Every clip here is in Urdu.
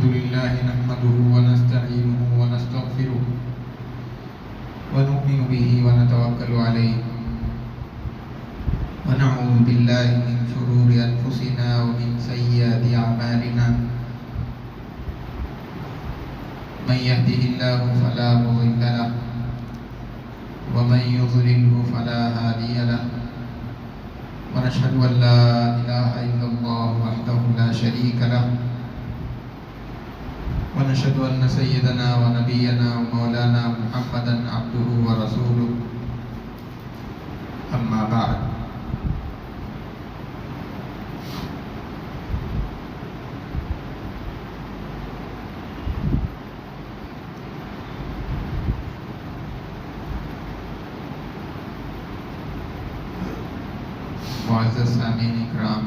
الحمد لله نحمده ونستعينه ونستغفره ونؤمن به ونتوكل عليه ونعوذ بالله من شرور أنفسنا ومن سيئات أعمالنا من يهده الله فلا مضل له ومن يضلله فلا هادي له ونشهد أن لا إله إلا الله وحده لا شريك له ونشهد أن سيدنا ونبينا ومولانا محمدا عبده ورسوله أما بعد معزز سامعین اکرام،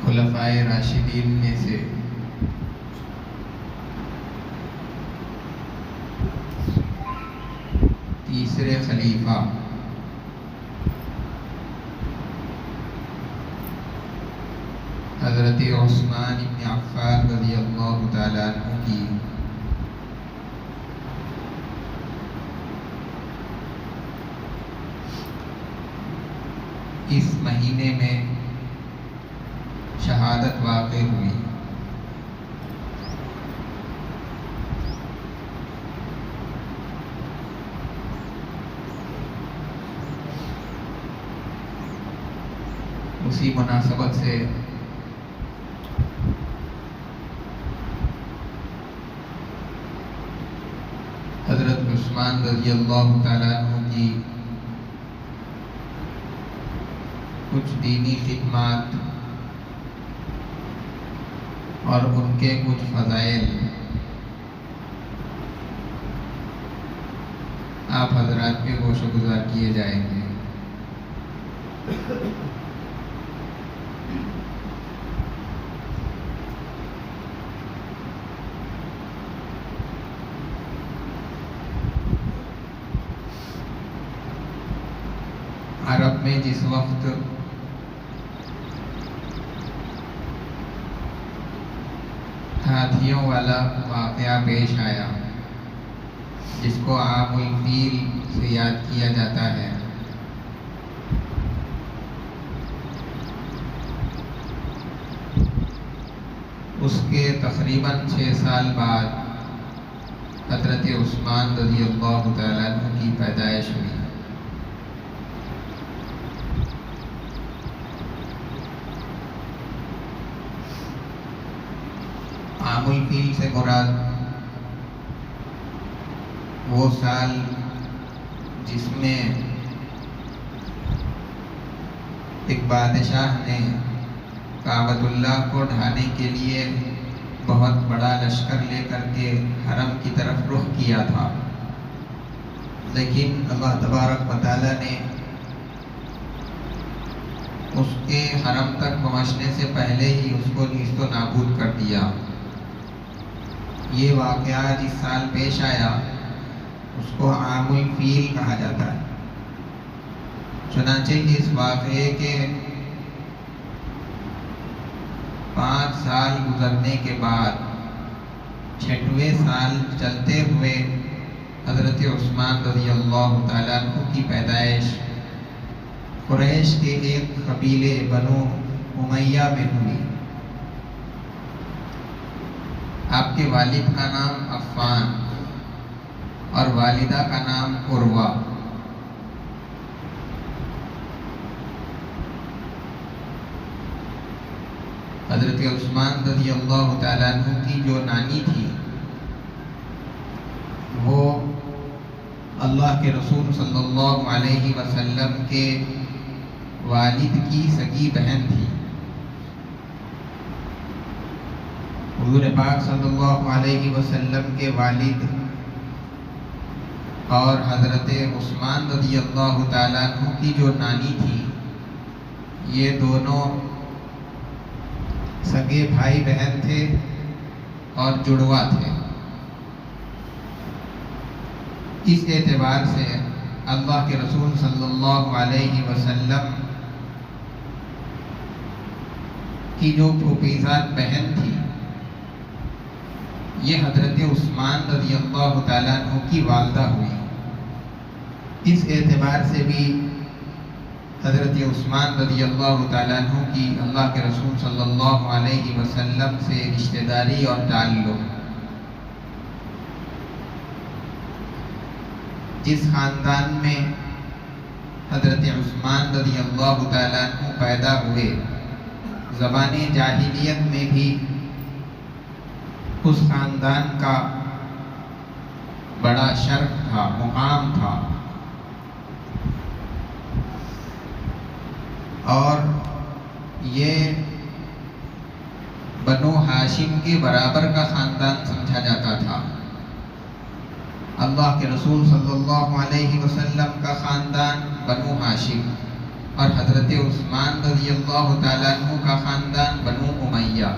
خلفائے راشدین میں سے تیسرے خلیفہ حضرت عثمان بن عفان رضی اللہ تعالیٰ عنہ کی اس مہینے میں شہادت واقع ہوئی۔ اسی مناسبت سے حضرت عثمان رضی اللہ تعالیٰ عنہ کی کچھ دینی خدمات اور ان کے کچھ فضائل آپ حضرات پہ گوش گزار کیے جائیں گے۔ عرب میں جس وقت ہاتھیوں والا واقعہ پیش آیا جس کو عام الفیل سے یاد کیا جاتا ہے، اس کے تقریباً 6 سال بعد حضرت عثمان رضی اللہ تعالیٰ عنہ کی پیدائش ہوئی۔ عام الفیل سے مراد وہ سال جس میں ایک بادشاہ نے کعبۃ اللہ کو ڈھانے کے لیے بہت بڑا لشکر لے کر کے حرم کی طرف رخ کیا تھا، لیکن اللہ تبارک و تعالیٰ نے اس کے حرم تک پہنچنے سے پہلے ہی اس کو نیست و نابود کر دیا۔ یہ واقعہ جس سال پیش آیا اس کو عام الفیل کہا جاتا ہے۔ چنانچہ اس واقعے کے 5 سال گزرنے کے بعد 6ویں سال چلتے ہوئے حضرت عثمان رضی اللہ تعالیٰ عنہ کی پیدائش قریش کے ایک قبیلے بنو امیہ میں ہوئی۔ آپ کے والد کا نام عفان اور والدہ کا نام عروہ۔ حضرت عثمان رضی اللہ تعالیٰ عنہ کی جو نانی تھی وہ اللہ کے رسول صلی اللہ علیہ وسلم کے والد کی سگی بہن تھی۔ حضور پاک صلی اللہ علیہ وسلم کے والد اور حضرت عثمان رضی اللہ تعالیٰ عنہ کی جو نانی تھی، یہ دونوں سگے بھائی بہن تھے اور جڑوا تھے۔ اس اعتبار سے اللہ کے رسول صلی اللہ علیہ وسلم کی جو پھوپھیزاد بہن تھی یہ حضرت عثمان رضی اللہ تعالیٰ عنہ کی والدہ ہوئی۔ اس اعتبار سے بھی حضرت عثمان رضی اللہ تعالیٰ عنہ کی اللہ کے رسول صلی اللہ علیہ وسلم سے رشتہ داری اور تعلق۔ جس خاندان میں حضرت عثمان رضی اللہ تعالیٰ عنہ پیدا ہوئے، زمانے جاہلیت میں بھی اس خاندان کا بڑا شرف تھا، مقام تھا، اور یہ بنو ہاشم کے برابر کا خاندان سمجھا جاتا تھا۔ اللہ کے رسول صلی اللہ علیہ وسلم کا خاندان بنو ہاشم اور حضرت عثمان رضی اللہ تعالیٰ عنہ کا خاندان بنو امیہ،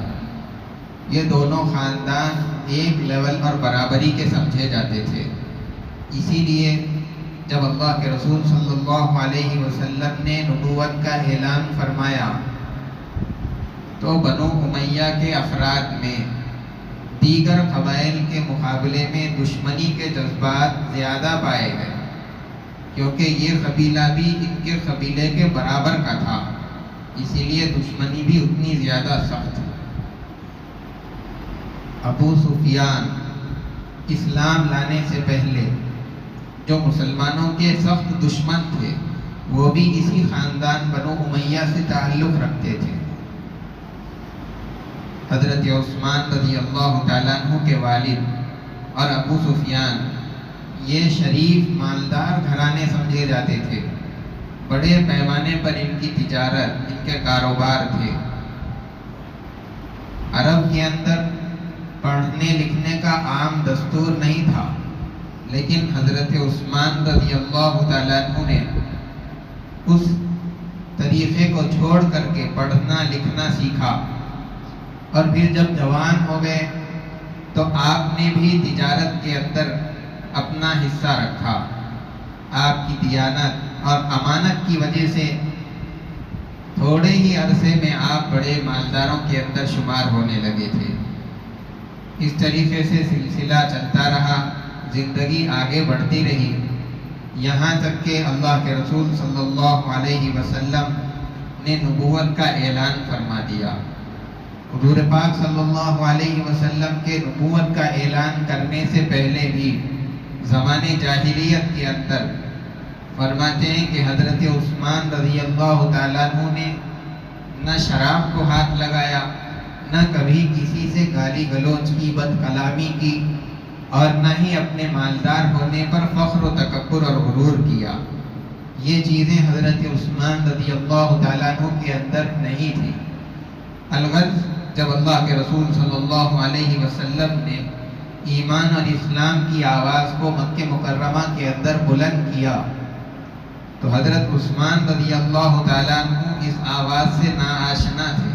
یہ دونوں خاندان ایک لیول اور برابری کے سمجھے جاتے تھے۔ اسی لیے جب اللہ کے رسول صلی اللہ علیہ وسلم نے نبوت کا اعلان فرمایا تو بنو امیہ کے افراد میں دیگر قبائل کے مقابلے میں دشمنی کے جذبات زیادہ پائے گئے، کیونکہ یہ قبیلہ بھی ان کے قبیلے کے برابر کا تھا، اسی لیے دشمنی بھی اتنی زیادہ سخت تھی۔ ابو سفیان اسلام لانے سے پہلے جو مسلمانوں کے سخت دشمن تھے، وہ بھی اسی خاندان بنو امیہ سے تعلق رکھتے تھے۔ حضرت عثمان رضی اللہ تعالیٰ عنہ کے والد اور ابو سفیان یہ شریف مالدار گھرانے سمجھے جاتے تھے، بڑے پیمانے پر ان کی تجارت، ان کے کاروبار تھے۔ عرب کے اندر پڑھنے لکھنے کا عام دستور نہیں تھا، لیکن حضرت عثمان رضی اللہ تعالیٰ عنہ نے اس طریقے کو چھوڑ کر کے پڑھنا لکھنا سیکھا، اور پھر جب جوان ہو گئے تو آپ نے بھی تجارت کے اندر اپنا حصہ رکھا۔ آپ کی دیانت اور امانت کی وجہ سے تھوڑے ہی عرصے میں آپ بڑے مالداروں کے اندر شمار ہونے لگے تھے۔ اس طریقے سے سلسلہ چلتا رہا، زندگی آگے بڑھتی رہی، یہاں تک کہ اللہ کے رسول صلی اللہ علیہ وسلم نے نبوت کا اعلان فرما دیا۔ حضور پاک صلی اللہ علیہ وسلم کے نبوت کا اعلان کرنے سے پہلے بھی زمانے جاہلیت کے اندر فرماتے ہیں کہ حضرت عثمان رضی اللہ تعالیٰ عنہ نے نہ شراب کو ہاتھ لگایا، نہ کبھی کسی سے گالی گلوچ کی، بد کلامی کی، اور نہ ہی اپنے مالدار ہونے پر فخر و تکبر اور غرور کیا۔ یہ چیزیں حضرت عثمان رضی اللہ تعالیٰ عنہ کے اندر نہیں تھی۔ الغرض جب اللہ کے رسول صلی اللہ علیہ وسلم نے ایمان اور اسلام کی آواز کو مکہ مکرمہ کے اندر بلند کیا تو حضرت عثمان رضی اللہ تعالیٰ عنہ اس آواز سے ناآشنا تھے۔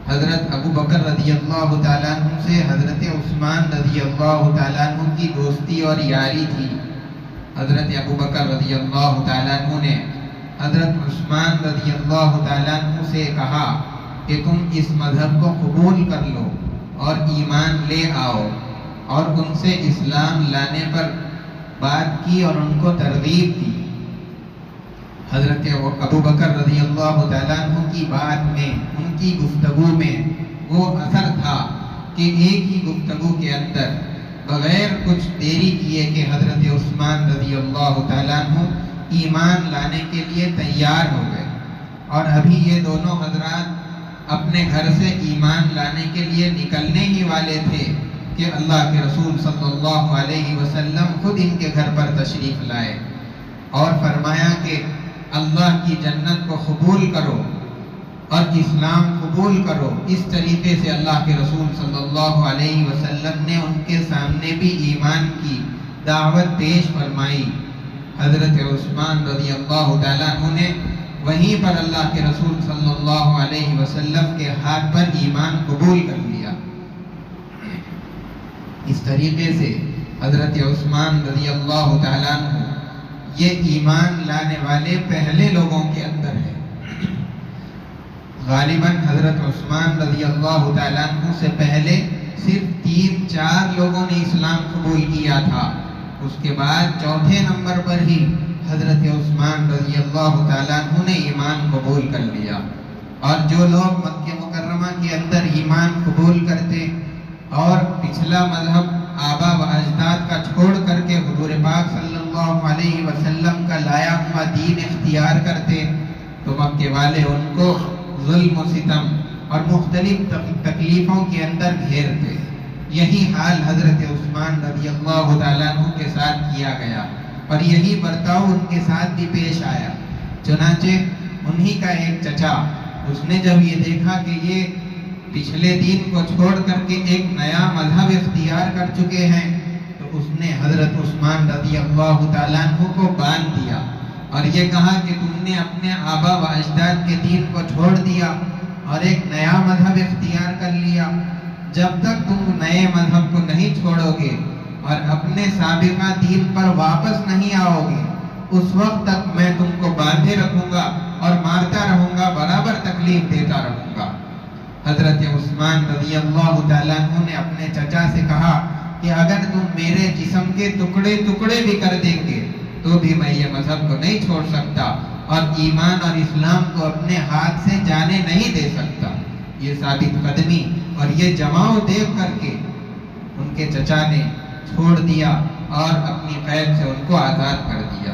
حضرت ابو بکر رضی اللہ تعالیٰ عنہ سے حضرت عثمان رضی اللہ تعالیٰ عنہ کی دوستی اور یاری تھی۔ حضرت ابو بکر رضی اللہ تعالیٰ عنہ نے حضرت عثمان رضی اللہ تعالیٰ عنہ سے کہا کہ تم اس مذہب کو قبول کر لو اور ایمان لے آؤ، اور ان سے اسلام لانے پر بات کی اور ان کو ترغیب دی۔ حضرت ابو بکر رضی اللہ تعالیٰ عنہ کی بات میں، ان کی گفتگو میں وہ اثر تھا کہ ایک ہی گفتگو کے اندر بغیر کچھ دیری کیے کہ حضرت عثمان رضی اللہ تعالیٰ عنہ ایمان لانے کے لیے تیار ہو گئے، اور ابھی یہ دونوں حضرات اپنے گھر سے ایمان لانے کے لیے نکلنے ہی والے تھے کہ اللہ کے رسول صلی اللہ علیہ وسلم خود ان کے گھر پر تشریف لائے اور فرمایا کہ اللہ کی جنت کو قبول کرو اور اسلام قبول کرو۔ اس طریقے سے اللہ کے رسول صلی اللہ علیہ وسلم نے ان کے سامنے بھی ایمان کی دعوت پیش فرمائی۔ حضرت عثمان رضی اللہ تعالیٰ عنہ نے وہیں پر اللہ کے رسول صلی اللہ علیہ وسلم کے ہاتھ پر ایمان قبول کر لیا۔ اس طریقے سے حضرت عثمان رضی اللہ تعالیٰ عنہ یہ ایمان لانے والے پہلے لوگوں کے اندر ہے۔ غالباً حضرت عثمان رضی اللہ تعالیٰ عنہ سے پہلے صرف 3-4 لوگوں نے اسلام قبول کیا تھا۔ اس کے بعد چوتھے نمبر پر ہی حضرت عثمان رضی اللہ تعالیٰ عنہ نے ایمان قبول کر لیا۔ اور جو لوگ مکہ مکرمہ کے اندر ایمان قبول کرتے اور پچھلا مذہب آبا و اجداد کا چھوڑ کر کے حضور پاک صلی اللہ علیہ وسلم کا لایا ہوا دین اختیار کرتے تو مکے والے ان کو ظلم و ستم اور مختلف تکلیفوں کے اندر گھیرتے۔ یہی حال حضرت عثمان رضی اللہ تعالیٰ عنہ کے ساتھ کیا گیا اور یہی برتاؤ ان کے ساتھ بھی پیش آیا۔ چنانچہ انہی کا ایک چچا، اس نے جب یہ دیکھا کہ یہ پچھلے دین کو چھوڑ کر کے ایک نیا مذہب اختیار کر چکے ہیں تو اس نے حضرت عثمان رضی اللہ تعالیٰ عنہ کو باندھ دیا اور یہ کہا کہ تم نے اپنے آبا و اجداد کے دین کو چھوڑ دیا اور ایک نیا مذہب اختیار کر لیا۔ جب تک تم نئے مذہب کو نہیں چھوڑو گے اور اپنے سابقہ دین پر واپس نہیں آؤ گے اس وقت تک میں تم کو باندھے رکھوں گا اور مارتا رہوں گا، برابر تکلیف دیتا رہوں گا۔ حضرت عثمان رضی اللہ تعالیٰ عنہ نے اپنے چچا سے کہا کہ اگر تم میرے جسم کے ٹکڑے ٹکڑے بھی کر دیں گے تو بھی میں یہ مذہب کو نہیں چھوڑ سکتا اور ایمان اور اسلام کو اپنے ہاتھ سے جانے نہیں دے سکتا۔ یہ ثابت قدمی اور یہ جماؤ دیکھ کر کے ان کے چچا نے چھوڑ دیا اور اپنی قید سے ان کو آزاد کر دیا۔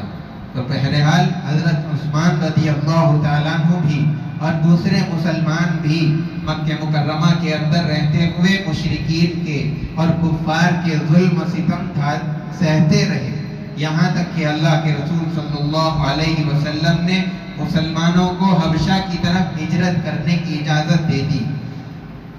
تو بہرحال حضرت عثمان رضی اللہ تعالیٰ عنہ بھی اور دوسرے مسلمان بھی مکہ مکرمہ کے اندر رہتے ہوئے مشرکین کے اور کفار کے ظلم و ستم سہتے رہے، یہاں تک کہ اللہ کے رسول صلی اللہ علیہ وسلم نے مسلمانوں کو حبشہ کی طرف ہجرت کرنے کی اجازت دے دی۔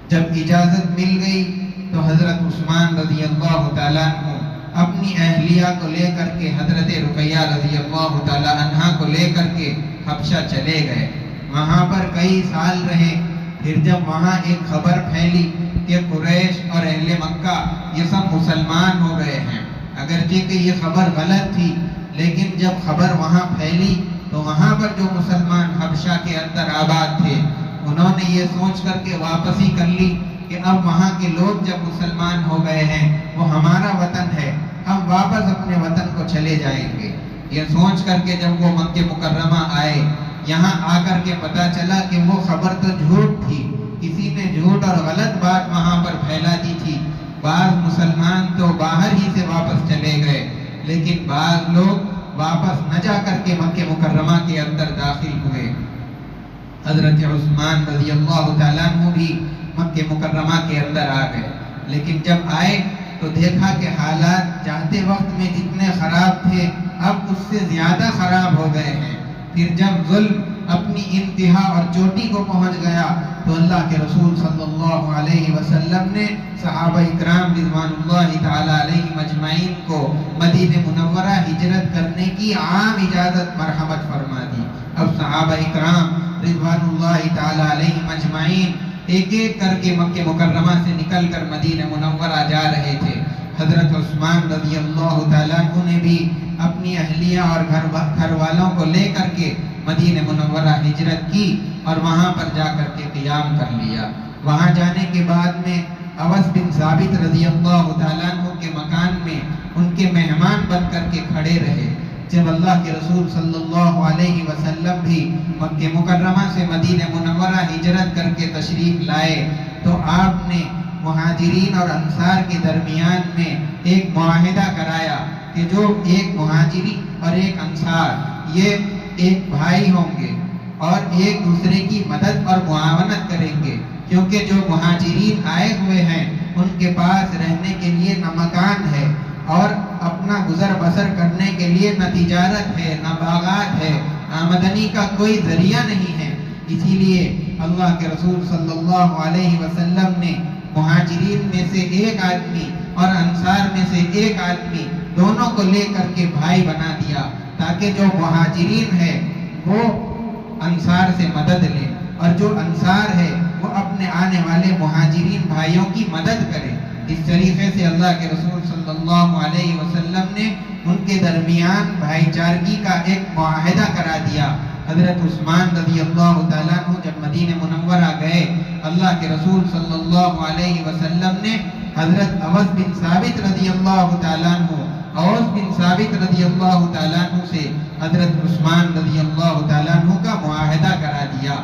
جب اجازت مل گئی تو حضرت عثمان رضی اللہ تعالیٰ عنہ اپنی اہلیہ کو لے کر کے، حضرت رقیہ رضی اللہ تعالیٰ عنہ کو لے کر کے حبشہ چلے گئے۔ وہاں پر کئی سال رہے۔ پھر جب وہاں ایک خبر پھیلی کہ قریش اور اہل مکہ یہ سب مسلمان ہو گئے ہیں، اگرچہ کہ یہ خبر غلط تھی لیکن جب خبر وہاں پھیلی تو وہاں پر جو مسلمان حبشہ کے اندر آباد تھے انہوں نے یہ سوچ کر کے واپسی کر لی کہ اب وہاں کے لوگ جب مسلمان ہو گئے ہیں وہ ہمارا وطن ہے، ہم واپس اپنے وطن کو چلے جائیں گے۔ یہ سوچ کر کے جب وہ مکہ مکرمہ آئے، یہاں آ کر کے پتا چلا کہ وہ خبر تو جھوٹ تھی، کسی نے جھوٹ اور غلط بات وہاں پر پھیلا دی تھی۔ بعض مسلمان تو باہر ہی سے واپس چلے گئے لیکن بعض لوگ واپس نہ جا کر کے مکہ مکرمہ کے اندر داخل ہوئے۔ حضرت عثمان رضی اللہ تعالیٰ عنہ بھی مکہ مکرمہ کے اندر آ گئے، لیکن جب آئے تو دیکھا کہ حالات چاہتے وقت میں جتنے خراب تھے اب اس سے زیادہ خراب ہو گئے ہیں۔ پھر جب ظلم اپنی انتہا اور چوٹی کو پہنچ گیا تو اللہ کے رسول صلی اللہ علیہ وسلم نے صحابہ اکرام رضوان اللہ تعالی علیہ مجمعین کو مدینہ منورہ ہجرت کرنے کی عام اجازت مرحمت فرما دی۔ اب صحابہ اکرام رضوان اللہ تعالی علیہ مجمعین ایک ایک کر کے مکہ مکرمہ سے نکل کر مدینہ منورہ جا رہے تھے۔ حضرت عثمان رضی اللہ تعالیٰ عنہ نے بھی اپنی اہلیہ اور گھر والوں کو لے کر کے مدینہ منورہ ہجرت کی اور وہاں پر جا کر کے قیام کر لیا۔ وہاں جانے کے بعد میں اوس بن ثابت رضی اللہ تعالیٰ عنہ کے مکان میں ان کے مہمان بن کر کے کھڑے رہے۔ جب اللہ کے رسول صلی اللہ علیہ وسلم بھی مکہ مکرمہ سے مدینہ منورہ ہجرت کر کے تشریف لائے تو آپ نے مہاجرین اور انصار کے درمیان میں ایک معاہدہ کرایا کہ جو ایک مہاجری اور ایک انصار یہ ایک بھائی ہوں گے اور ایک دوسرے کی مدد اور معاونت کریں گے، کیونکہ جو مہاجرین آئے ہوئے ہیں ان کے پاس رہنے کے لیے نہ مکان ہے اور اپنا گزر بسر کرنے کے لیے نہ تجارت ہے، نہ باغات ہے، آمدنی کا کوئی ذریعہ نہیں ہے۔ اسی لیے اللہ کے رسول صلی اللہ علیہ وسلم نے مہاجرین میں سے ایک آدمی اور انصار میں سے ایک آدمی دونوں کو لے کر کے بھائی بنا دیا تاکہ جو مہاجرین ہے وہ انصار سے مدد لے اور جو انصار ہے وہ اپنے آنے والے مہاجرین بھائیوں کی مدد کرے۔ اس طریقے سے اللہ کے رسول صلی اللہ علیہ وسلم نے ان کے درمیان بھائی چارگی کا ایک معاہدہ کرا دیا۔ حضرت عثمان رضی اللہ تعالیٰ عنہ جب مدینہ منورہ گئے، اللہ کے رسول صلی اللہ علیہ وسلم نے حضرت اوس بن ثابت رضی اللہ تعالیٰ عنہ اوس بن ثابت رضی اللہ تعالیٰ عنہ سے حضرت عثمان رضی اللہ تعالیٰ عنہ کا معاہدہ کرا دیا۔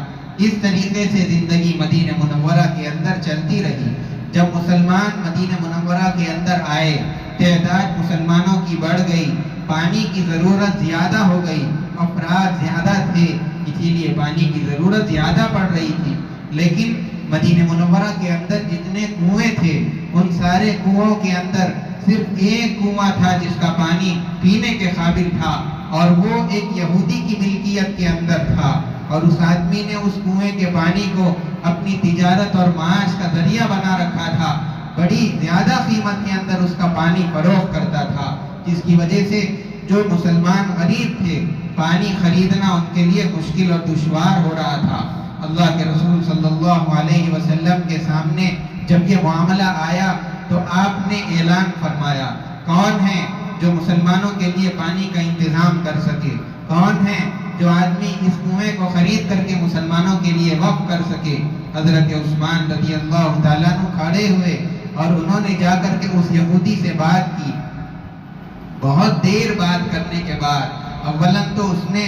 اس طریقے سے زندگی مدینہ منورہ کے اندر چلتی رہی۔ جب مسلمان مدینہ منورہ کے اندر آئے، تعداد مسلمانوں کی بڑھ گئی، پانی کی ضرورت زیادہ ہو گئی، افراد زیادہ تھے، اسی لیے پانی کی ضرورت زیادہ پڑ رہی تھی۔ لیکن مدینہ منورہ کے اندر جتنے کنویں تھے، ان سارے کنووں کے اندر صرف ایک کنواں تھا جس کا پانی پینے کے قابل تھا، اور وہ ایک یہودی کی ملکیت کے اندر تھا، اور اس آدمی نے اس کنویں کے پانی کو اپنی تجارت اور معاش کا ذریعہ بنا رکھا تھا۔ بڑی زیادہ قیمت کے اندر اس کا پانی فروخت کرتا تھا، جس کی وجہ سے جو مسلمان غریب تھے، پانی خریدنا ان کے لیے مشکل اور دشوار ہو رہا تھا۔ اللہ کے رسول صلی اللہ علیہ وسلم کے سامنے جب یہ معاملہ آیا تو آپ نے اعلان فرمایا، کون ہے جو مسلمانوں کے لیے پانی کا انتظام کر سکے؟ کون ہے جو آدمی اس کنویں کو خرید کر کے مسلمانوں کے لیے وقف کر سکے؟ حضرت عثمان رضی اللہ تعالیٰ عنہ کھڑے ہوئے اور انہوں نے جا کر کے اس یہودی سے بات کی۔ بہت دیر بات کرنے کے بعد اولاً تو اس نے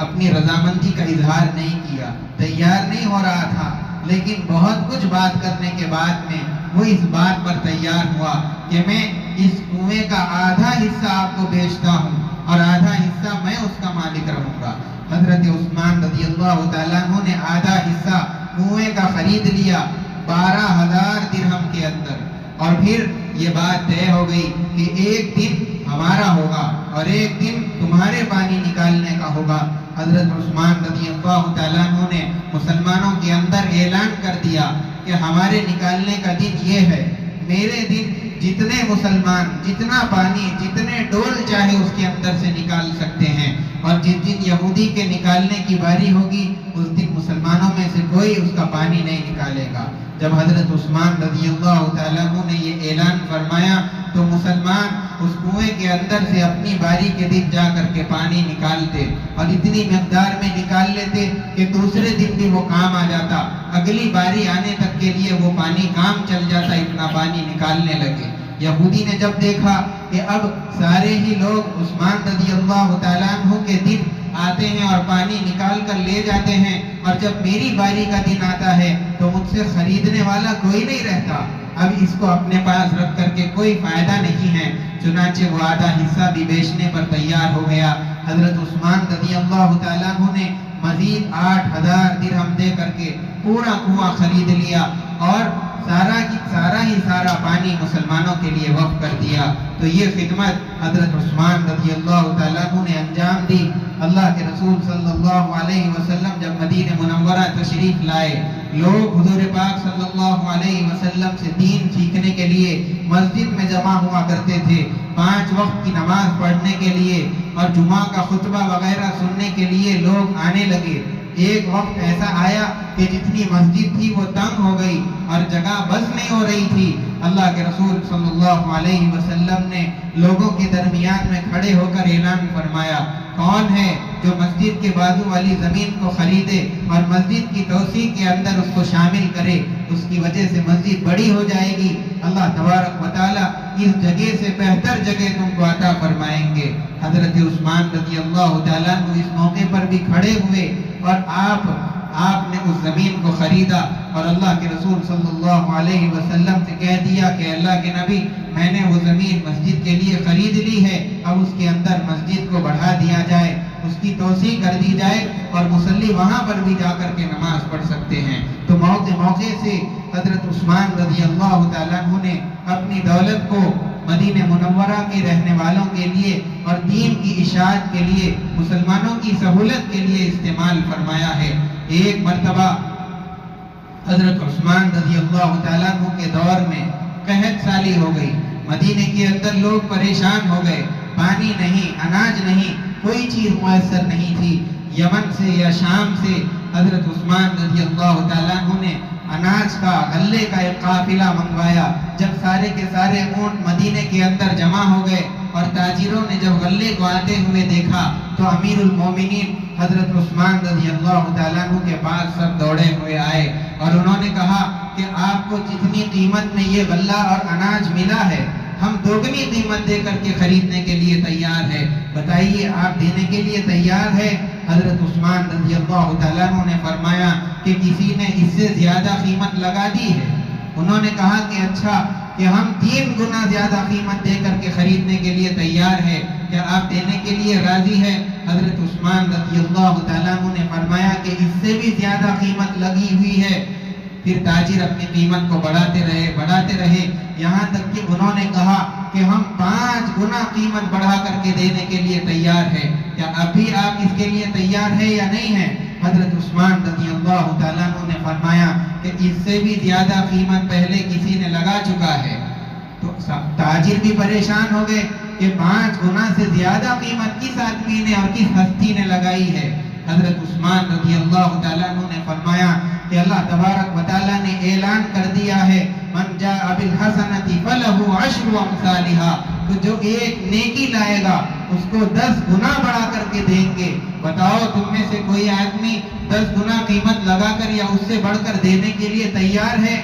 اپنی رضامندی کا اظہار نہیں کیا، تیار نہیں ہو رہا تھا، لیکن بہت کچھ بات کرنے کے بعد میں وہ اس بات پر تیار ہوا کہ میں اس کنویں کا آدھا حصہ آپ کو بیچتا ہوں اور آدھا حصہ میں اس کا مالک رہوں گا۔ حضرت عثمان رضی اللہ تعالیٰ عنہ نے آدھا حصہ کنویں کا خرید لیا 12,000 درہم کے اندر، اور پھر یہ بات طے ہو گئی کہ ایک دن ہمارا ہوگا اور ایک دن تمہارے پانی نکالنے کا ہوگا۔ حضرت عثمان رضی اللہ تعالیٰ عنہ نے مسلمانوں کے اندر اعلان کر دیا کہ ہمارے نکالنے کا دن یہ ہے، میرے دن جتنے مسلمان جتنا پانی جتنے ڈول چاہے اس کے اندر سے نکال سکتے ہیں، اور جس دن یہودی کے نکالنے کی باری ہوگی اس دن مسلمانوں میں سے کوئی اس کا پانی نہیں نکالے گا۔ جب حضرت عثمان رضی اللہ تعالیٰ عنہ نے یہ اعلان فرمایا تو مسلمان اس کنویں کے اندر سے اپنی باری کے دن جا کر کے پانی نکالتے، اور اتنی مقدار میں نکال لیتے کہ دوسرے دن بھی وہ کام آ جاتا، اگلی باری آنے تک کے لیے وہ پانی کام چل جاتا، اتنا پانی نکالنے لگے۔ یہودی نے جب دیکھا کہ اب سارے ہی لوگ عثمان رضی اللہ تعالیٰ عنہ کے دن آتے ہیں اور پانی نکال کر لے جاتے ہیں، اور جب میری باری کا دن آتا ہے تو مجھ سے خریدنے والا کوئی نہیں رہتا، اب اس کو اپنے پاس رکھ کر کے کوئی فائدہ نہیں ہے۔ چنانچہ وہ آدھا حصہ بھی بیچنے پر تیار ہو گیا۔ حضرت عثمان رضی اللہ تعالیٰ عنہ نے مزید 8,000 درہم دے کر کے پورا کنواں خرید لیا اور سارا پانی مسلمانوں کے لیے وقف کر دیا۔ تو یہ خدمت حضرت عثمان رضی اللہ تعالیٰ عنہ نے انجام دی۔ اللہ کے رسول صلی اللہ علیہ وسلم جب مدینہ منورہ تشریف لائے، لوگ حضور پاک صلی اللہ علیہ وسلم سے دین سیکھنے کے لیے مسجد میں جمع ہوا کرتے تھے، 5 وقت کی نماز پڑھنے کے لیے اور جمعہ کا خطبہ وغیرہ سننے کے لیے لوگ آنے لگے۔ ایک وقت ایسا آیا کہ جتنی مسجد تھی وہ تنگ ہو گئی اور جگہ بس نہیں ہو رہی تھی۔ اللہ کے رسول صلی اللہ علیہ وسلم نے لوگوں کے درمیان میں کھڑے ہو کر اعلان فرمایا، کون ہے جو مسجد کے بازو والی زمین کو خریدے اور مسجد کی توسیع کے اندر اس کو شامل کرے، اس کی وجہ سے مسجد بڑی ہو جائے گی، اللہ تبارک و تعالیٰ اس جگہ سے بہتر جگہ تم کو عطا فرمائیں گے۔ حضرت عثمان رضی اللہ تعالیٰ عنہ اس موقع پر بھی کھڑے ہوئے اور آپ نے اس زمین کو خریدا اور اللہ کے رسول صلی اللہ علیہ وسلم سے کہہ دیا کہ اللہ کے نبی، میں نے وہ زمین مسجد کے لیے خرید لی ہے، اب اس کے اندر مسجد کو بڑھا دیا جائے، اس کی توسیع کر دی جائے اور مصلی وہاں پر بھی جا کر کے نماز پڑھ سکتے ہیں۔ تو موقع سے حضرت عثمان رضی اللہ تعالیٰ عنہ نے اپنی دولت کو مدینہ منورہ کے رہنے والوں کے لیے اور دین کی اشاعت کے لیے، مسلمانوں کی سہولت کے لیے استعمال فرمایا ہے۔ ایک مرتبہ حضرت عثمان رضی اللہ تعالیٰ عنہ کے دور میں قحط سالی ہو گئی، مدینہ کے اندر لوگ پریشان ہو گئے، پانی نہیں، اناج نہیں، کوئی چیز میسر نہیں تھی۔ یمن سے یا شام سے حضرت عثمان رضی اللہ تعالیٰ عنہ نے اناج کا غلے کا ایک قافلہ منگوایا. جب سارے کے سارے اونٹ مدینے کے اندر جمع ہو گئے اور تاجروں نے جب غلے کو آتے ہوئے دیکھا تو امیر المومنین حضرت عثمان رضی اللہ تعالیٰ عنہ کے پاس سب دوڑے ہوئے آئے اور انہوں نے کہا کہ آپ کو جتنی قیمت میں یہ غلہ اور اناج ملا ہے ہم دوگنی قیمت دے کر کے خریدنے کے لیے تیار ہے، بتائیے آپ دینے کے لیے تیار ہے؟ حضرت عثمان رضی اللہ تعالیٰ عنہ نے فرمایا کہ کسی نے اس سے زیادہ قیمت لگا دی ہے؟ انہوں نے کہا کہ اچھا کہ ہم 3 گنا زیادہ قیمت دے کر کے خریدنے کے لیے تیار ہے، کیا آپ دینے کے لیے راضی ہے؟ حضرت عثمان رضی اللہ تعالیٰ عنہ نے فرمایا کہ اس سے بھی زیادہ قیمت لگی ہوئی ہے. پھر تاجر اپنی قیمت کو بڑھاتے رہے یہاں تک کہ انہوں نے کہا کہ ہم 5 گنا قیمت بڑھا کر کے دینے کے لیے تیار ہے، کیا ابھی آپ اس کے لیے تیار ہے یا نہیں ہے؟ حضرت عثمان رضی اللہ تعالیٰ عنہ نے فرمایا کہ اس سے بھی زیادہ قیمت پہلے کسی نے لگا چکا ہے. تو تاجر بھی پریشان ہو گئے کہ 5 گنا سے زیادہ قیمت کس آدمی نے اور کس ہستی نے لگائی ہے. حضرت عثمان رضی اللہ تعالیٰ عنہ نے فرمایا کہ اللہ تبارک و تعالیٰ نے اعلان کر دیا ہے من جاء بالحسنۃ فلہ 10 امثالها، تو جو ایک نیکی لائے گا اس کو 10 گنا بڑھا کر کے دیں گے. بتاؤ تم میں سے کوئی آدمی 10 گنا قیمت لگا کر یا اس سے بڑھ کر دینے کے لیے تیار ہے؟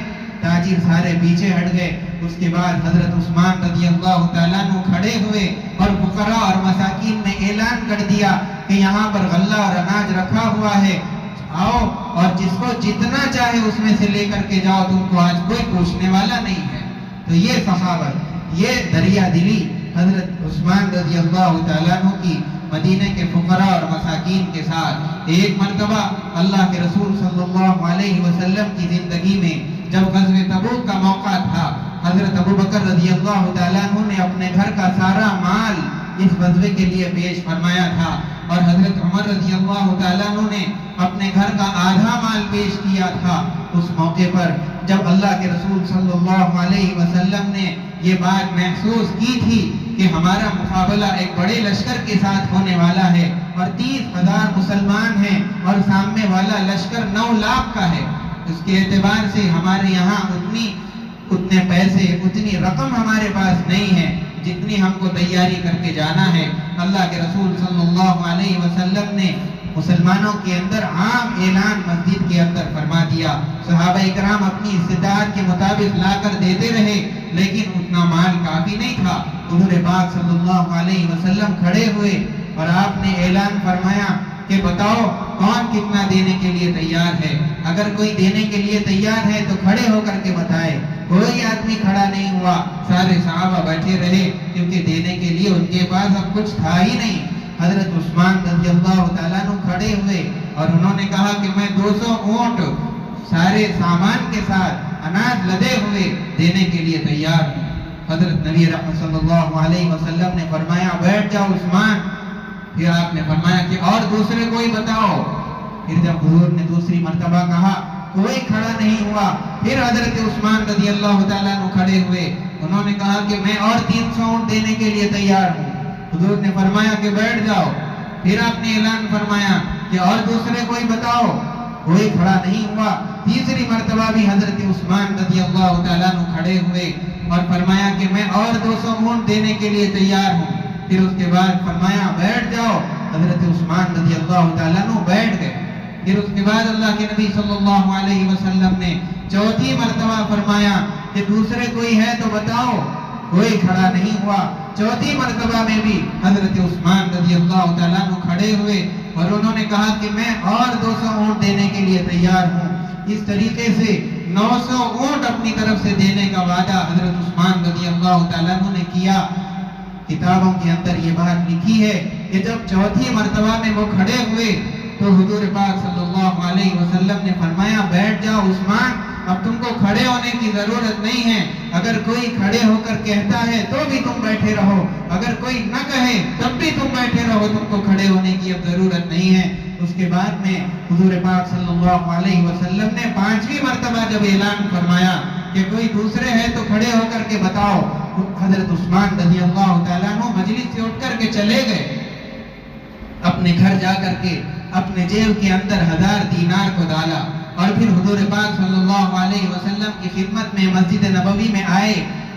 تاجر سارے پیچھے ہٹ گئے. اس کے بعد حضرت عثمان رضی اللہ تعالیٰ عنہ کھڑے ہوئے اور فقراء اور مساکین نے اعلان کر دیا کہ یہاں پر غلہ اور اناج رکھا ہوا ہے، آؤ اور جس کو جتنا چاہے اس میں سے لے کر کے جاؤ، تم کو آج کوئی پوچھنے والا نہیں ہے. تو یہ سخاوت، یہ دریا دلی حضرت عثمان رضی اللہ تعالیٰ عنہ کی مدینہ کے فقراء اور مساکین کے ساتھ. ایک مرتبہ اللہ کے رسول صلی اللہ علیہ وسلم کی زندگی میں جب غزوہ تبوک کا موقع تھا، حضرت ابوبکر رضی اللہ تعالیٰ عنہ نے اپنے گھر کا سارا مال اس غزوے کے لیے پیش فرمایا تھا اور حضرت عمر رضی اللہ تعالیٰ عنہ نے اپنے گھر کا آدھا مال پیش کیا تھا. اس موقع پر جب اللہ کے رسول صلی اللہ علیہ وسلم نے یہ بات محسوس کی تھی کہ ہمارا مقابلہ ایک بڑے لشکر کے ساتھ ہونے والا ہے اور 30,000 مسلمان ہیں اور سامنے والا لشکر 9 لاکھ کا ہے، اس کے اعتبار سے ہمارے یہاں اتنے پیسے، اتنی رقم ہمارے پاس نہیں ہے جتنی ہم کو تیاری کر کے جانا ہے. اللہ کے رسول صلی اللہ علیہ وسلم نے مسلمانوں کے اندر عام اعلان مسجد کے اندر فرما دیا. صحابہ اکرام اپنی استطاعت کے مطابق لا کر دیتے رہے لیکن اتنا مال کافی نہیں تھا. حضور پاک صلی اللہ علیہ وسلم کھڑے ہوئے اور آپ نے اعلان فرمایا کہ بتاؤ کون کتنا دینے کے لیے تیار ہے؟ اگر کوئی دینے کے لیے تیار ہے تو کھڑے ہو کر کے بتائے. کوئی آدمی کھڑا نہیں ہوا، سارے صحابہ بیٹھے رہے کیونکہ دینے کے لیے ان کے پاس اب کچھ تھا ہی نہیں. حضرت عثمان رضی اللہ تعالیٰ عنہ کھڑے ہوئے اور انہوں نے کہا کہ میں 200 اونٹ سارے سامان کے ساتھ اناج لدے ہوئے دینے کے لیے تیار ہوں. حضرت نبی رحمت صلی اللہ علیہ وسلم نے فرمایا بیٹھ جاؤ عثمان. پھر آپ نے فرمایا کہ اور دوسرے کوئی بتاؤ. پھر جب حضور نے دوسری مرتبہ کہا کوئی کھڑا نہیں ہوا. پھر حضرت عثمان رضی اللہ تعالیٰ عنہ کھڑے ہوئے، انہوں نے کہا کہ میں اور 300 اونٹ دینے کے لیے تیار ہوں. حضور نے فرمایا کہ بیٹھ جاؤ. پھر آپ نے اعلان فرمایا کہ اور دوسرے کوئی بتاؤ. کوئی کھڑا نہیں ہوا. تیسری مرتبہ بھی حضرت عثمان رضی اللہ تعالیٰ عنہ کھڑے ہوئے اور فرمایا کہ میں اور 200 اونٹ دینے کے لیے تیار ہوں. پھر اس کے بعد فرمایا بیٹھ جاؤ. حضرت عثمان رضی اللہ تعالیٰ عنہ بیٹھ گئے. پھر اس کے بعد اللہ کے نبی صلی اللہ علیہ وسلم نے چوتھی مرتبہ فرمایا کہ دوسرے کوئی ہے تو بتاؤ. کوئی کھڑا نہیں ہوا. چوتھی مرتبہ میں بھی حضرت عثمان رضی اللہ تعالیٰ عنہ کھڑے ہوئے اور انہوں نے کہا کہ میں اور 200 اونٹ دینے کے لیے تیار ہوں. اس طریقے سے 900 اونٹ اپنی طرف سے دینے کا وعدہ حضرت عثمان رضی اللہ تعالیٰ عنہ نے کیا. کتابوں کے اندر یہ بات لکھی ہے کہ جب چوتھی مرتبہ میں وہ کھڑے ہوئے تو حضور پاک صلی اللہ علیہ وسلم نے فرمایا بیٹھ جاؤ عثمان، اب تم کو کھڑے ہونے کی ضرورت نہیں ہے. اگر کوئی کھڑے ہو کر کہتا ہے تو بھی تم بیٹھے رہو، اگر کوئی نہ کہے تب بھی تم بیٹھے رہو، تم کو کھڑے ہونے کی اب ضرورت نہیں ہے. اس کے بعد میں حضور پاک صلی اللہ علیہ وسلم نے 5ویں مرتبہ جب اعلان فرمایا کہ کوئی دوسرے ہے تو کھڑے ہو کر کے بتاؤ، حضرت عثمان رضی اللہ تعالیٰ عنہ مجلس سے اٹھ کر کے چلے گئے. اپنے گھر جا کر کے اپنے جیب کے اندر 1000 دینار کو ڈالا اور پھر حضور پاک صلی اللہ علیہ وسلم کی خدمت میں مسجد نبوی میں آئے.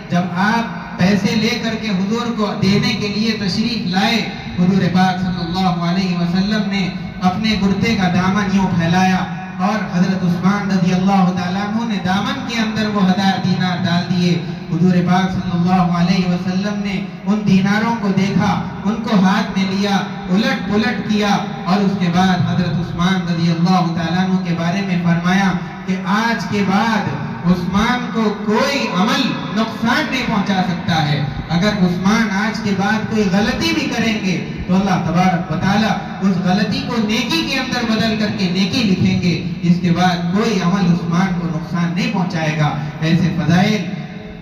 جب آپ پیسے لے کر کے حضور کو دینے کے لیے تشریف لائے، حضور پاک صلی اللہ علیہ وسلم نے اپنے کرتے کا دامن یوں پھیلایا اور حضرت عثمان رضی اللہ تعالیٰ عنہ نے دامن کے اندر وہ 1000 دینار ڈال دیے. حضور پاک صلی اللہ علیہ وسلم نے ان دیناروں کو دیکھا، ان کو ہاتھ میں لیا، الٹ پلٹ کیا اور اس کے بعد حضرت عثمان رضی اللہ تعالیٰ عنہ کے بارے میں فرمایا کہ آج کے بعد عثمان کو کوئی عمل نقصان نہیں پہنچا سکتا ہے. اگر عثمان آج کے بعد کوئی غلطی بھی کریں گے تو اللہ تبارک و تعالیٰ اس غلطی کو نیکی کے اندر بدل کر کے نیکی لکھیں گے. اس کے بعد کوئی عمل عثمان کو نقصان نہیں پہنچائے گا. ایسے فضائل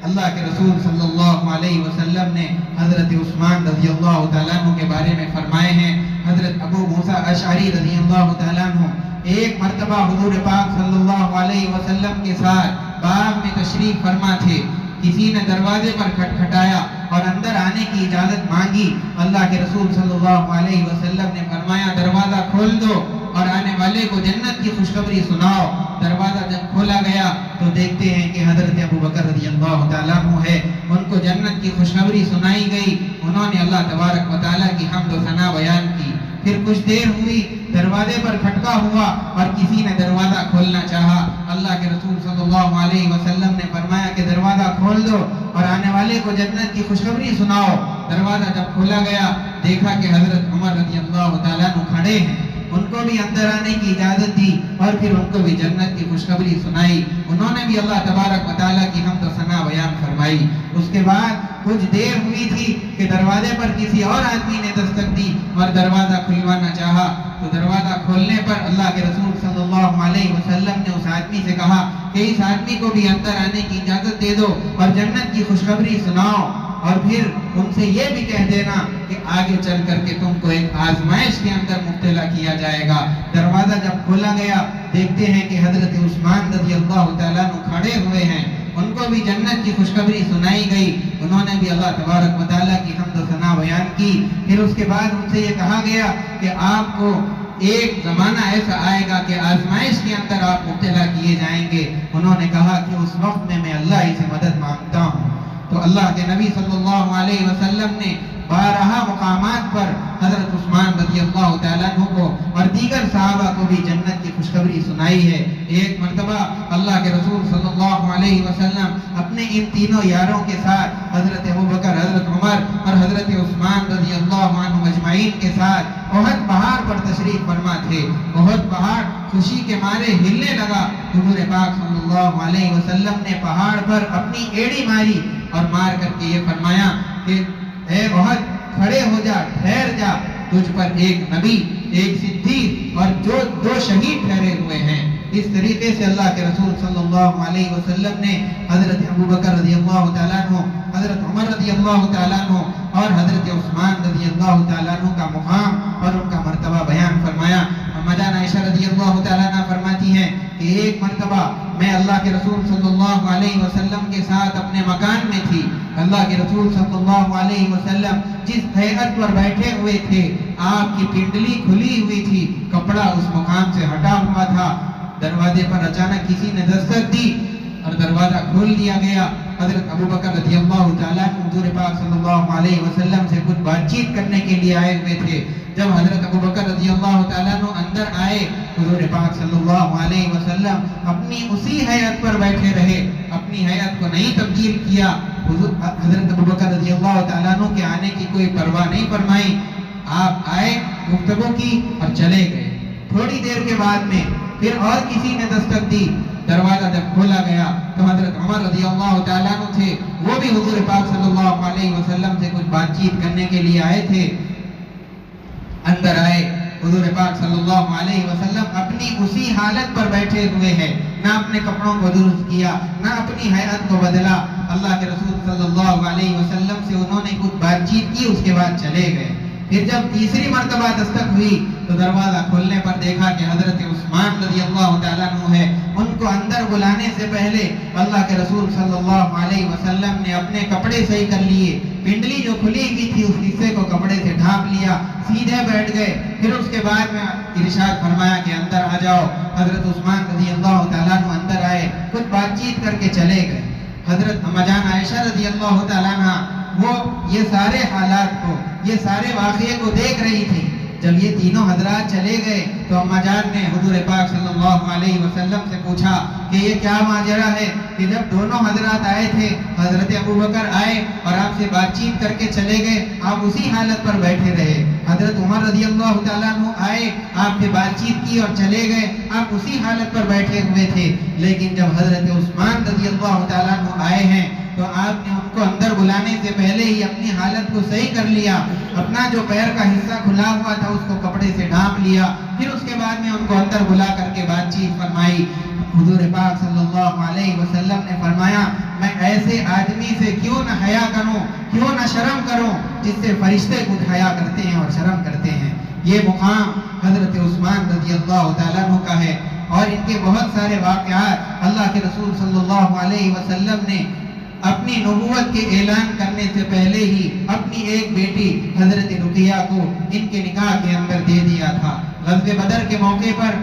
اللہ کے رسول صلی اللہ علیہ وسلم نے حضرت عثمان رضی اللہ تعالیٰ عنہ کے بارے میں فرمائے ہیں. حضرت ابو موسیٰ اشعری رضی اللہ تعالیٰ عنہ ایک مرتبہ حضور پاک صلی اللہ علیہ وسلم کے ساتھ باغ میں تشریف فرما تھے. کسی نے دروازے پر کھٹکھٹایا اور اندر آنے کی اجازت مانگی. اللہ کے رسول صلی اللہ علیہ وسلم نے فرمایا دروازہ کھول دو اور آنے والے کو جنت کی خوشخبری سناؤ. دروازہ جب کھولا گیا تو دیکھتے ہیں کہ حضرت ابو بکر رضی اللہ تعالیٰ عنہ ہے. ان کو جنت کی خوشخبری سنائی گئی. انہوں نے اللہ تبارک و تعالیٰ کی حمد و ثنا بیان کی. پھر کچھ دیر ہوئی، دروازے پر کھٹکا ہوا اور کسی نے دروازہ کھولنا چاہا. اللہ کے رسول صلی اللہ علیہ وسلم نے فرمایا کہ دروازہ کھول دو اور آنے والے کو جنت کی خوشخبری سناؤ. دروازہ جب کھولا گیا دیکھا کہ حضرت عمر رضی اللہ تعالیٰ عنہ کھڑے ہیں. ان کو بھی اندر آنے کی اجازت دی اور پھر ان کو بھی جنت کی خوشخبری سنائی. انہوں نے بھی اللہ تبارک و تعالیٰ کی حمد و ثنا بیان فرمائی. اس کے بعد کچھ دیر ہوئی تھی کہ دروازے پر کسی اور آدمی نے دستک دی اور دروازہ کھلوانا چاہا. تو دروازہ کھولنے پر اللہ کے رسول صلی اللہ علیہ وسلم نے اس آدمی سے کہا کہ اس آدمی کو بھی اندر آنے کی اجازت دے دو اور جنت کی خوشخبری سناؤ، اور پھر ان سے یہ بھی کہہ دینا کہ آگے چل کر کے تم کو ایک آزمائش کے اندر مبتلا کیا جائے گا. دروازہ جب کھولا گیا دیکھتے ہیں کہ حضرت عثمان رضی اللہ تعالیٰ عنہ کھڑے ہوئے ہیں. ان کو بھی جنت کی خوشخبری سنائی گئی. انہوں نے بھی اللہ تبارک و تعالیٰ کی حمد و ثنا بیان کی. پھر اس کے بعد ان سے یہ کہا گیا کہ آپ کو ایک زمانہ ایسا آئے گا کہ آزمائش کے اندر آپ مبتلا کیے جائیں گے. انہوں نے کہا کہ اس وقت میں اللہ ہی سے مدد مانگتا ہوں. تو اللہ کے نبی صلی اللہ علیہ وسلم نے 12 مقامات پر حضرت عثمان رضی اللہ تعالیٰ عنہ کو اور دیگر صحابہ کو بھی جنت کی خوشخبری سنائی ہے. ایک مرتبہ اللہ کے رسول صلی اللہ علیہ وسلم اپنے ان تینوں یاروں کے ساتھ حضرت ابو بکر، حضرت عمر اور حضرت عثمان رضی اللہ عنہ مجمعین کے ساتھ احد پہاڑ پر تشریف فرما تھے. احد پہاڑ خوشی کے مارے ہلنے لگا. حضور پاک صلی اللہ علیہ وسلم نے پہاڑ پر اپنی ایڑی ماری اور مار کر کے یہ فرمایا کہ اے احد کھڑے ہو جا، ٹھہر جا، تجھ پر ایک نبی، ایک صدیق اور جو 2 شہید ٹھہرے ہوئے ہیں. اس طریقے سے اللہ کے رسول صلی اللہ علیہ وسلم نے حضرت ابو بکر رضی اللہ تعالیٰ عنہ، حضرت عمر رضی اللہ تعالیٰ عنہ اور حضرت عثمان رضی اللہ تعالیٰ عنہ کا مقام اور ان کا مرتبہ بیان فرمایا. مدان عائشہ رضی اللہ تعالیٰ عنہ فرماتی ہیں کہ ایک مرتبہ میں اللہ کے رسول صلی اللہ علیہ وسلم کے ساتھ اپنے مکان میں تھی. اللہ کے رسول صلی اللہ علیہ وسلم جس ہیئت پر بیٹھے ہوئے تھے آپ کی پنڈلی کھلی ہوئی تھی، کپڑا اس مقام سے ہٹا ہوا تھا. دروازے پر اچانک کسی نے دستک دی اور دروازہ کھول دیا گیا. حضرت ابو بکر رضی اللہ تعالیٰ عنہ حضور پاک صلی اللہ علیہ وسلم سے کچھ بات چیت کرنے کے لیے آئے ہوئے تھے. جب حضرت ابو بکر رضی اللہ تعالیٰ عنہ اندر آئے، حضور پاک صلی اللہ علیہ وسلم اپنی اسی ہیئت پر بیٹھے رہے، اپنی ہیئت کو نہیں تبدیل کیا. حضرت ابو بکر رضی اللہ تعالیٰ عنہ کے آنے کی کوئی پرواہ نہیں فرمائی. آپ آئے، گفتگو کی اور چلے گئے. تھوڑی دیر کے بعد میں پھر اور کسی نے دستک دی. دروازہ جب کھولا گیا تو حضرت عمر رضی اللہ تعالیٰ عنہ تھے، وہ بھی حضور پاک صلی اللہ علیہ وسلم سے کچھ بات چیت کرنے کے لیے آئے تھے. اندر آئے. حضور پاک صلی اللہ علیہ وسلم اپنی اسی حالت پر بیٹھے ہوئے ہیں، نہ اپنے کپڑوں کو درست کیا، نہ اپنی ہیئت کو بدلا. اللہ کے رسول صلی اللہ علیہ وسلم سے انہوں نے کچھ بات چیت کی، اس کے بعد چلے گئے. پھر جب تیسری مرتبہ دستک ہوئی تو دروازہ کھولنے پر دیکھا کہ حضرت عثمان رضی اللہ تعالیٰ عنہ ہے. ان کو اندر بلانے سے پہلے اللہ کے رسول صلی اللہ علیہ وسلم نے اپنے کپڑے صحیح کر لیے. پنڈلی جو کھلی ہوئی تھی اس حصے کو کپڑے سے ڈھانپ لیا، سیدھے بیٹھ گئے. پھر اس کے بعد میں ارشاد فرمایا کہ اندر آ جاؤ. حضرت عثمان رضی اللہ تعالیٰ عنہ اندر آئے، کچھ بات چیت کر کے چلے گئے۔ حضرت اما جان عائشہ رضی اللہ تعالیٰ عنہ وہ یہ سارے حالات کو، یہ سارے واقعے کو دیکھ رہی تھی۔ جب یہ تینوں حضرات چلے گئے تو اما جان نے حضور پاک صلی اللہ علیہ وسلم سے پوچھا کہ یہ کیا ماجرا ہے کہ جب دونوں حضرات آئے تھے، حضرت ابوبکر آئے اور آپ سے بات چیت کر کے چلے گئے، آپ اسی حالت پر بیٹھے رہے۔ حضرت عمر رضی اللہ تعالیٰ عنہ آئے، آپ سے بات چیت کی اور چلے گئے، آپ اسی حالت پر بیٹھے ہوئے تھے۔ لیکن جب حضرت عثمان رضی اللہ تعالیٰ عنہ آئے ہیں تو آپ نے ان کو اندر بلانے سے پہلے ہی اپنی حالت کو صحیح کر لیا، اپنا جو پیر کا حصہ کھلا ہوا تھا اس کو کپڑے سے ڈھانپ لیا، پھر اس کے بعد میں ان کو اندر بلا کر کے بات چیت فرمائی۔ حضور پاک صلی اللہ علیہ وسلم نے فرمایا میں ایسے آدمی سے کیوں نہ حیا کروں، کیوں نہ شرم کروں جس سے فرشتے خود حیا کرتے ہیں اور شرم کرتے ہیں۔ یہ مقام حضرت عثمان رضی اللہ تعالیٰ عنہ کا ہے، اور ان کے بہت سارے واقعات اللہ کے رسول صلی اللہ علیہ وسلم نے اپنی نبوت کے اعلان کرنے سے پہلے ہی اپنی ایک بیٹی حضرت رقیہ کو ان کے نکاح کے اندر دے دیا تھا۔ غزوہ بدر کے موقع پر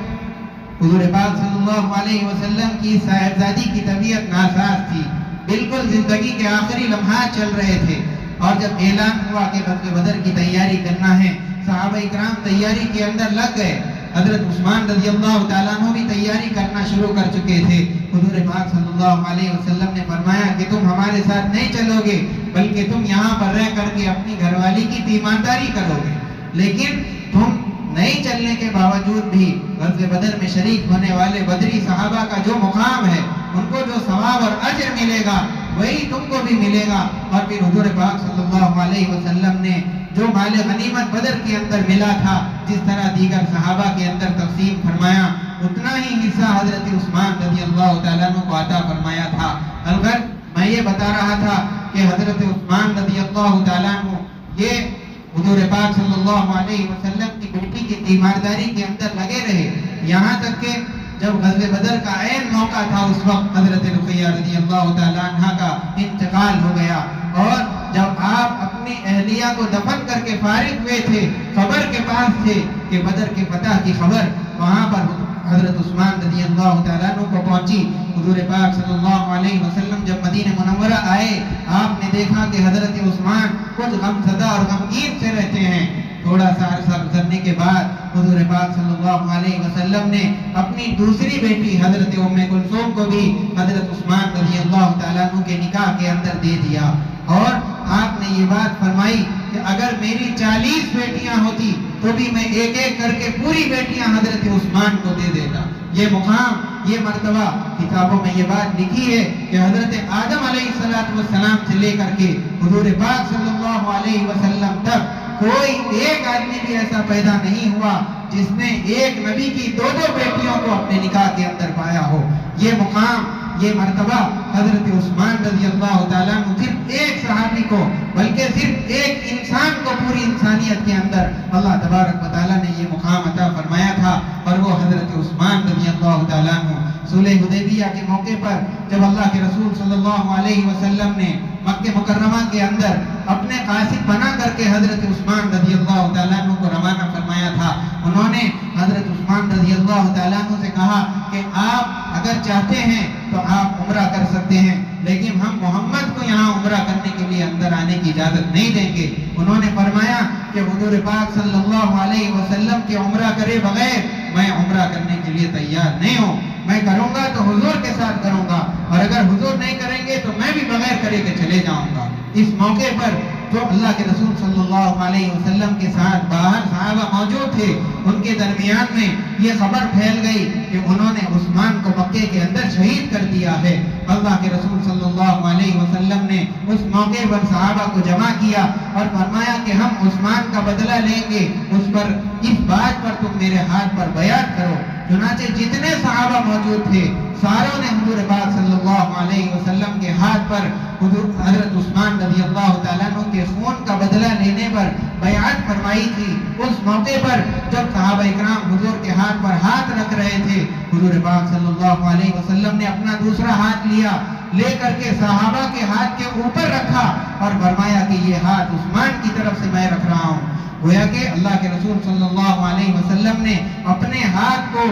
حضور پاک صلی اللہ علیہ وسلم کی صاحبزادی کی طبیعت ناساز تھی، بالکل زندگی کے آخری لمحات چل رہے تھے، اور جب اعلان ہوا کہ غزوہ بدر کی تیاری کرنا ہے، صحابہ اکرام تیاری کے اندر لگ گئے۔ حضرت عثمان رضی اللہ تعالیٰ عنہ بھی تیاری کرنا شروع کر چکے تھے۔ حضور پاک صلی اللہ علیہ وسلم نے فرمایا کہ تم ہمارے ساتھ نہیں چلو گے، بلکہ تم یہاں پر رہ کر کے اپنی گھر والی کی تیمارداری کرو گے، لیکن تم نہیں چلنے کے باوجود بھی غزوہ بدر میں شریک ہونے والے بدری صحابہ کا جو مقام ہے، ان کو جو ثواب اور اجر ملے گا وہی تم کو بھی ملے گا۔ اور پھر حضور پاک صلی اللہ علیہ وسلم نے جو مال غنیمت بدر کے اندر ملا تھا، جس طرح دیگر صحابہ کے اندر تقسیم فرمایا، اتنا ہی حصہ حضرت عثمان رضی اللہ تعالیٰ عنہ کو عطا فرمایا تھا۔ البتہ میں یہ بتا رہا تھا کہ حضرت عثمان رضی اللہ تعالیٰ عنہ یہ حضور پاک صلی اللہ علیہ وسلم کی بیٹی کی تیمارداری کے اندر لگے رہے، یہاں تک کہ جب غزوہ بدر کا عین موقع تھا اس وقت حضرت رقیہ رضی اللہ تعالیٰ عنہ کا انتقال ہو گیا، اور جب آپ اپنی اہلیہ کو دفن کر کے فارغ ہوئے تھے، خبر کے پاس تھے کہ بدر کے فتح کی خبر وہاں پر حضرت عثمان رضی اللہ تعالیٰ عنہ کو پہنچی۔ حضور پاک صلی اللہ علیہ وسلم جب مدینہ منورہ آئے، آپ نے دیکھا کہ حضرت عثمان کچھ غمزدہ اور غمگین سے رہتے ہیں۔ تھوڑا سا عرصہ گزرنے کے بعد حضور پاک صلی اللہ علیہ وسلم نے اپنی دوسری بیٹی حضرت ام کلثوم کو بھی حضرت عثمان رضی اللہ تعالیٰ عنہ کے نکاح کے اندر دے دیا، اور آپ نے یہ بات فرمائی کہ اگر میری 40 بیٹیاں ہوتی تو بھی میں ایک ایک کر کے پوری بیٹیاں حضرت عثمان کو دے دیتا۔ یہ مقام، یہ مرتبہ کتابوں میں یہ بات لکھی ہے کہ حضرت آدم علیہ السلام سے لے کر کے حضور پاک صلی اللہ علیہ وسلم تک کوئی ایک آدمی بھی ایسا پیدا نہیں ہوا جس نے ایک نبی کی دو بیٹیوں کو اپنے نکاح کے اندر پایا ہو۔ یہ مقام، یہ مرتبہ حضرت عثمان رضی اللہ تعالیٰ عنہ صرف ایک صحابی کو، بلکہ صرف ایک انسان کو پوری انسانیت کے اندر اللہ تبارک و تعالیٰ نے یہ مقام عطا فرمایا تھا، اور وہ حضرت عثمان رضی اللہ تعالیٰ عنہ۔ صلح حدیبیہ کے موقع پر جب اللہ کے رسول صلی اللہ علیہ وسلم نے مکہ مکرمہ کے اندر اپنے قاصد بنا کر کے حضرت عثمان رضی اللہ تعالیٰ عنہ کو روانہ فرمایا تھا، انہوں نے حضرت عثمان رضی اللہ تعالیٰ عنہ سے کہا کہ آپ اگر چاہتے ہیں تو آپ عمرہ کر سکتے ہیں، لیکن ہم محمد کو یہاں عمرہ کرنے کے لیے اندر آنے کی اجازت نہیں دیں گے۔ انہوں نے فرمایا کہ حضور پاک صلی اللہ علیہ وسلم کے عمرہ کرے بغیر میں عمرہ کرنے کے لیے تیار نہیں ہوں، میں کروں گا تو حضور کے ساتھ کروں گا، اور اگر حضور نہیں کریں گے تو میں بھی بغیر کرے کے چلے جاؤں گا۔ اس موقع پر جو اللہ کے رسول صلی اللہ علیہ وسلم کے ساتھ باہر صحابہ موجود تھے، ان کے درمیان میں یہ خبر پھیل گئی کہ انہوں نے عثمان کو مکے کے اندر شہید کر دیا ہے۔ اللہ کے رسول صلی اللہ علیہ وسلم نے اس موقع پر صحابہ کو جمع کیا اور فرمایا کہ ہم عثمان کا بدلہ لیں گے، اس پر، اس بات پر تم میرے ہاتھ پر بیعت کرو۔ چنانچہ جتنے صحابہ موجود تھے ساروں نے حضور پاک صلی اللہ علیہ وسلم کے ہاتھ پر حضرت عثمان رضی اللہ تعالیٰ عنہ کے خون کا بدلہ لینے پر بیعت فرمائی تھی۔ اس موقع پر جب صحابہ اکرام حضور کے ہاتھ پر ہاتھ رکھ رہے تھے، حضور پاک صلی اللہ علیہ وسلم نے اپنا دوسرا ہاتھ لیا، لے کر کے صحابہ کے ہاتھ کے اوپر رکھا اور فرمایا کہ یہ ہاتھ عثمان کی طرف سے میں رکھ رہا ہوں۔ گویا کہ اللہ کے رسول صلی اللہ علیہ وسلم نے اپنے ہاتھ کو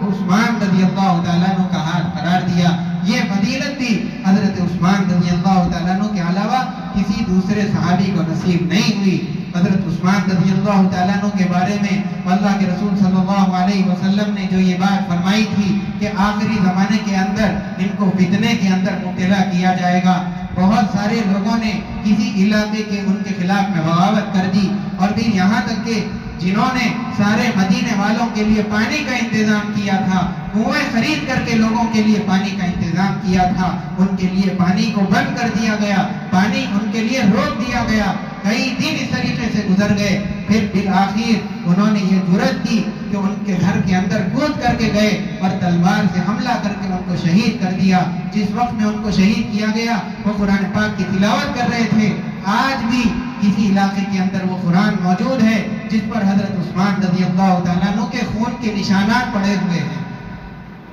عثمان رضی اللہ تعالیٰ عنہ کا ہاتھ قرار دیا۔ یہ فضیلت بھی حضرت عثمان رضی اللہ تعالیٰ عنہ کے علاوہ کسی دوسرے صحابی کو نصیب نہیں ہوئی۔ حضرت عثمان رضی اللہ تعالیٰ عنہ کے بارے میں اللہ کے رسول صلی اللہ علیہ وسلم نے جو یہ بات فرمائی تھی کہ آخری زمانے کے اندر ان کو فتنے کے اندر مبتلا کیا جائے گا، بہت سارے لوگوں نے کسی علاقے کے ان کے خلاف میں بغاوت کر دی، اور پھر یہاں تک کہ جنہوں نے سارے مدینے والوں کے لیے پانی کا انتظام کیا تھا، کنویں خرید کر کے لوگوں کے لیے پانی کا انتظام کیا تھا، ان کے لیے پانی کو بند کر دیا گیا، پانی ان کے لیے روک دیا گیا۔ کئی دن اس طریقے سے گزر گئے، پھر بالآخر انہوں نے یہ جرأت کی کہ ان کے گھر کے اندر کود کر کے گئے اور تلوار سے حملہ کر کے ان کو شہید کر دیا۔ جس وقت میں ان کو شہید کیا گیا وہ قرآن پاک کی تلاوت کر رہے تھے۔ آج بھی کسی علاقے کے اندر وہ قرآن موجود ہے جس پر حضرت عثمان رضی اللہ تعالیٰ عنہ کے خون کے نشانات پڑے ہوئے ہیں۔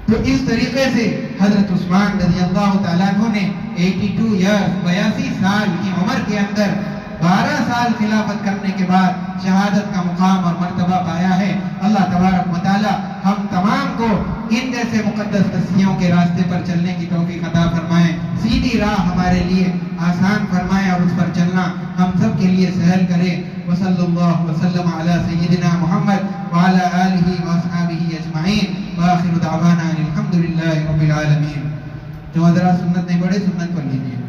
تو اس طریقے سے حضرت عثمان رضی اللہ تعالیٰ عنہ نے 82 سال کی عمر کے اندر 12 سال خلافت کرنے کے بعد شہادت کا مقام اور مرتبہ پایا ہے۔ اللہ تبارک و تعالی ہم تمام کو ان جیسے مقدس ہستیوں کے راستے پر چلنے کی توفیق عطا فرمائے، سیدھی راہ ہمارے لیے آسان فرمائے اور اس پر چلنا ہم سب کے لیے سہل کرے۔ وصلی اللہ وسلم علی سیدنا محمد وعلی آلہ واصحابہ اجمعین، وآخر دعوانا الحمدللہ رب العالمین۔ جو حضرات سنت نہیں پڑھے سنت پڑھ لیجیے۔